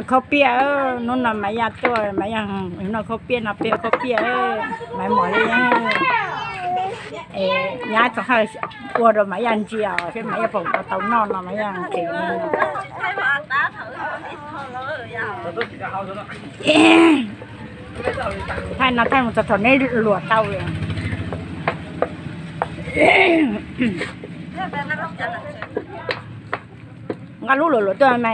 เขาเปียนู่นน่ะไม่ยาตัวไม่ยังนู่นเขาเปียน่ะเปียเขาเปียไม่หมดเลยยาจะให้กลัวเราไม่ยังเจียวใช่ไหมผมเอาเตานอนน่ะไม่ยังเก่งท่านนะท่านมันจะถอนให้หลวดเต้าเลยงั้นรู้หลวดตัวไหม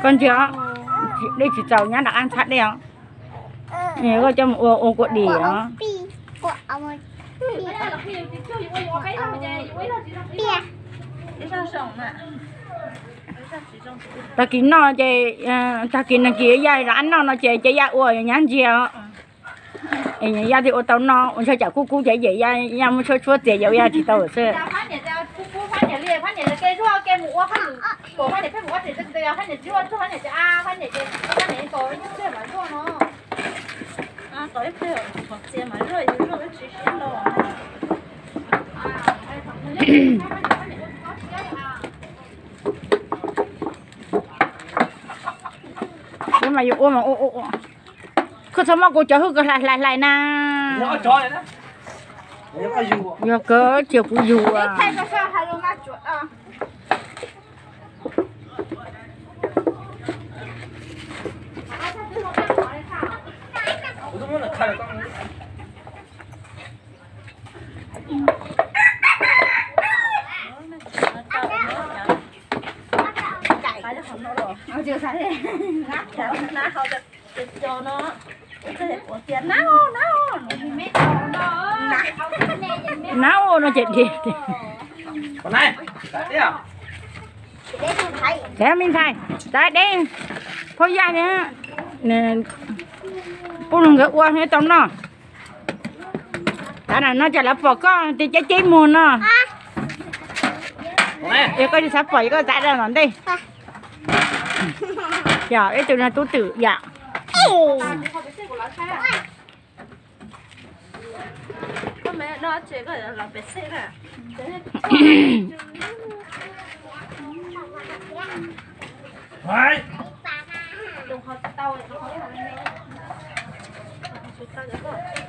con chưa đây chỉ trầu nhá đặc ăn sạch đi không này có trong ô cột đỉ đó ta kín nó chơi ta kín là kia dài rắn nó chơi chơi dài ủa nhán chiều em nhà thì ô tao nó ông chơi chả cú cú chơi vậy ya muốn chơi chơi chơi vậy ya chỉ tao ở chơi nhưng mà ô mà ô cứ sao mà cô chở hư lại na nó cho này đó giờ cỡ chiều cũng dù à náo nó chết đi còn này đấy à thế mình thay tại đây thôi ra nhá nè bún lừng cái uo hết tông nó tại nó chả là phở con thì trái chín mùn nó để coi đi sắp phở có tại ra nó đi dạ cái từ này tôi tự dạ mẹ nó chơi cái là bể xe à Đấy.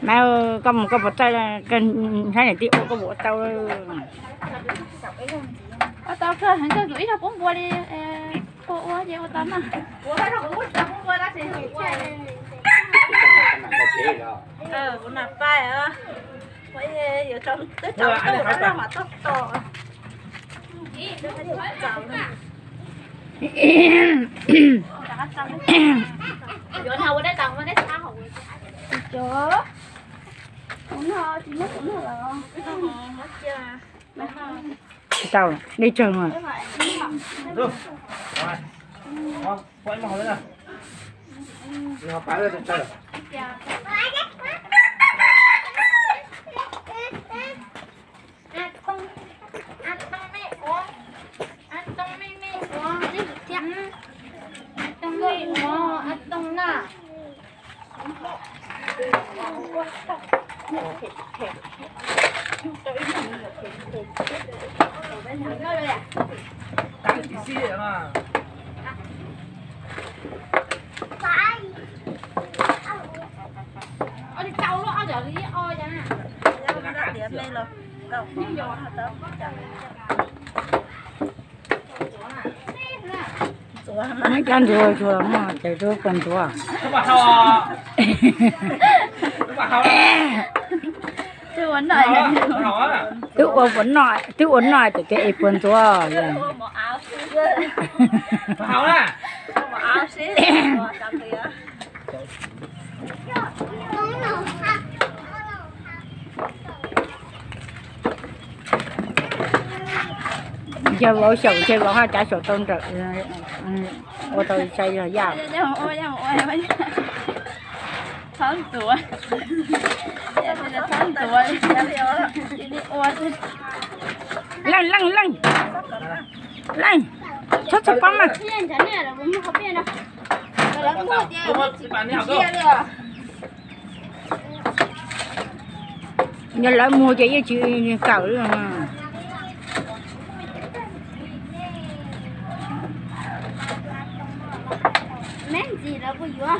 mẹ có một cái bột tay cần hay là tiêu có bột tao tao phải hành cho rủi ra bốn bùa đi cô quá vậy cô tắm à bùa phải không có bốn bùa đó thì cũng nạp bài à vậy giờ trong tới trong tôi đã làm mà tóc to giờ nào đây tầng bên đấy sao hậu chưa cũng thôi chỉ mất cũng được mất chưa tao đi trường rồi Được. Rồi. Quay màu lên nào. Nó phải lên trên rồi. Đang tí xí vậy mà. Đi trâu nó ở giờ đi oi ra nè. Nó đã điểm lên rồi. Đâu, nhưng giờ hả tớ. mấy con rùa mà chạy rùa còn rùa Các bạn hao. Các bạn hao. Chưa vấn đề này. tự uốn nồi từ cái quần rùa rồi Một áo xí. Hao nè. Một áo xí. Chào kìa. giờ bố sầu chơi bố hai trả sầu tôn trợ ô tô xây rồi giàu 3 tuổi. Bây giờ 3 tuổi. Đi ua đi. Lăng. Chút bấm mà. Hiện tại này là cũng không biết đâu. Là cũng mua tiền. bạn đi học đâu? Nhớ lại mua cho chị cậu rồi mà. Mẹ gì là vui quá.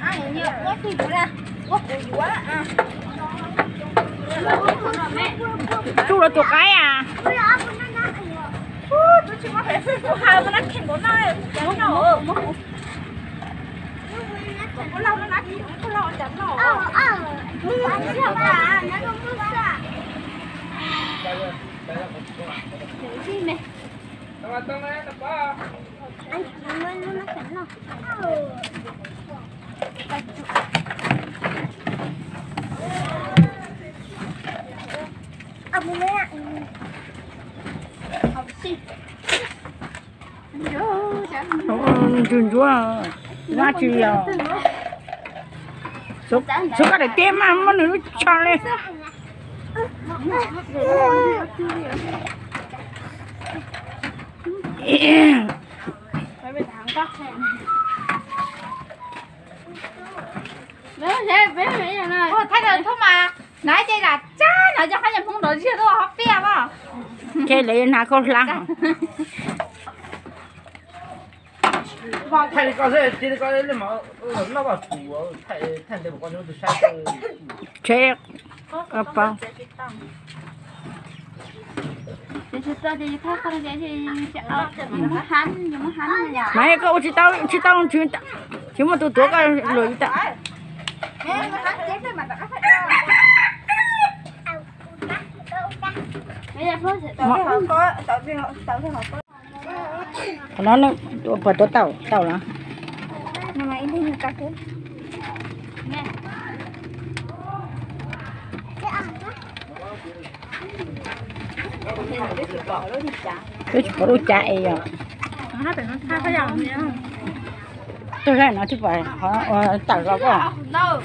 Ăn nhiều quá thì vui ra. Quá vui quá à. Chú là chuột cái à? Tôi chỉ có phải phụ hai nó khen của nó chẳng nổ. Có lâu nó nát gì không có lâu chẳng nổ. Mưa sao bà nó không mưa sao. Để gì mẹ. Anh mưa nó chẳng nổ. Ông mẹ. Học sinh. Trường chúa ra chi à? Số cái để tiêm mà nó cho lên. Phải bị thằng cắt này. Bé này. Ồ, thay rồi thôi mà. Nãy đây là cha nó cho hai nhân phong đồ chưa tôi học bia mà. Chơi lấy nào con lăng. thay đi con thế, đi con đấy mà nó bảo chủ thay để một con nó được sai. Chết. Apa? Thì ta thì thay con cái thì hắn nhưng mà hắn nhà. Mày có chỉ tao chỉ mà tôi cái lưỡi ta. Nè, mà hắn chết rồi mà ta phải Bây giờ phơi sẽ tao không có, tao không có. Nó vào tao là. Nhưng mà ini như cắt thế. nghe. Cái chỗ đó chạy à. Nó phải nó thay cái dòng nhá. Tôi thấy nó chứ phải họ tạo ra quá. Đâu.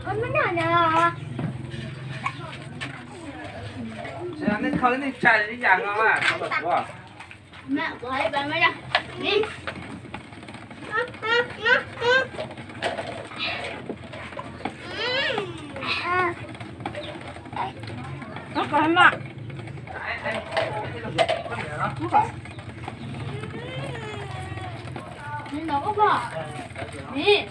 Ôi nó nhỏ. Sẽ nên thôi nên chạy đi giang nó mà, nó bật quá. Mẹ của hai bạn mới ra. Đi. Nó có mà. Đi nó có bỏ. Đi.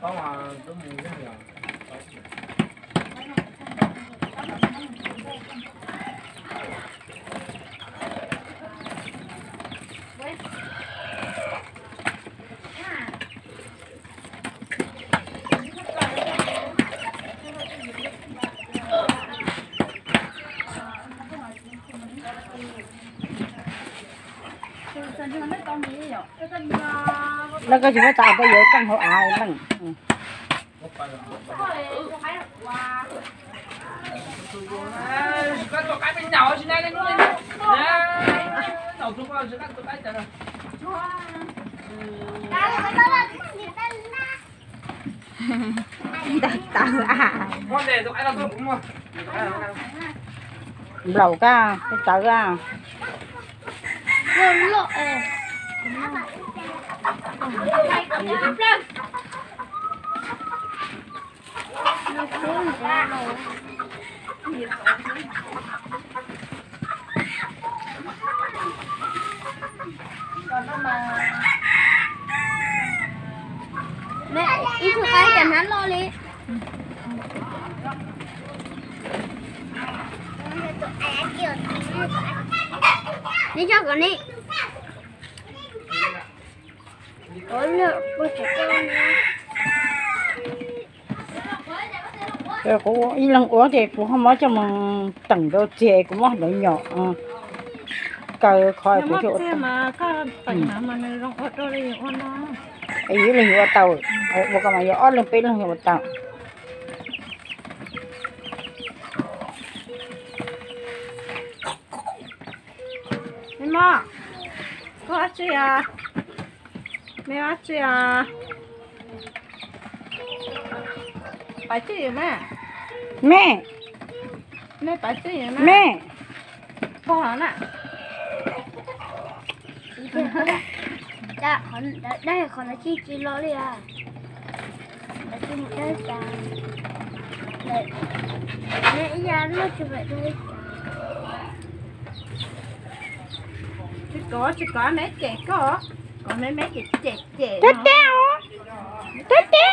Có mà có mùi rất nhiều. Nó có chỉ có tạo bây giờ căn hộ ai lắm. Con tụi cái bên nhỏ xin đây lên luôn. Đầu chúng con sẽ cắt tụi cái chờ rồi. Tao à. Con để tụi cái đâu cũng mua. Lẩu ca, cái tớ ra. Rồi lộ. Mày cầm nhá hấp lên. Nó cuốn ra rồi. Mẹ, đi thử cái chẳng hắn lo đi. Đi cho con đi. Ôi lượng, cô trẻ con nha. Rồi cũng y lần uống thì cũng không có cho mình tầng đô chè cũng mất lợi nhỏ. Cờ khỏi của chỗ. Mà có tầng mà nó rong ở đó đi on đó. Ý là hiệu tàu. Bộ cái mà hiệu lên bên là hiệu tàu. mà có chị à mẹ bắt chị à phải chị mà แม่ mẹ phải chị mà แม่ พ่อน่ะ dạ còn đây còn là chi chi lo đi à là chi một cái chả mẹ già nó chụp vậy thôi chỉ có mấy trẻ có còn mấy cái trẻ trẻ เต๊ะเต๊ะอ๋อเต๊ะเต๊ะ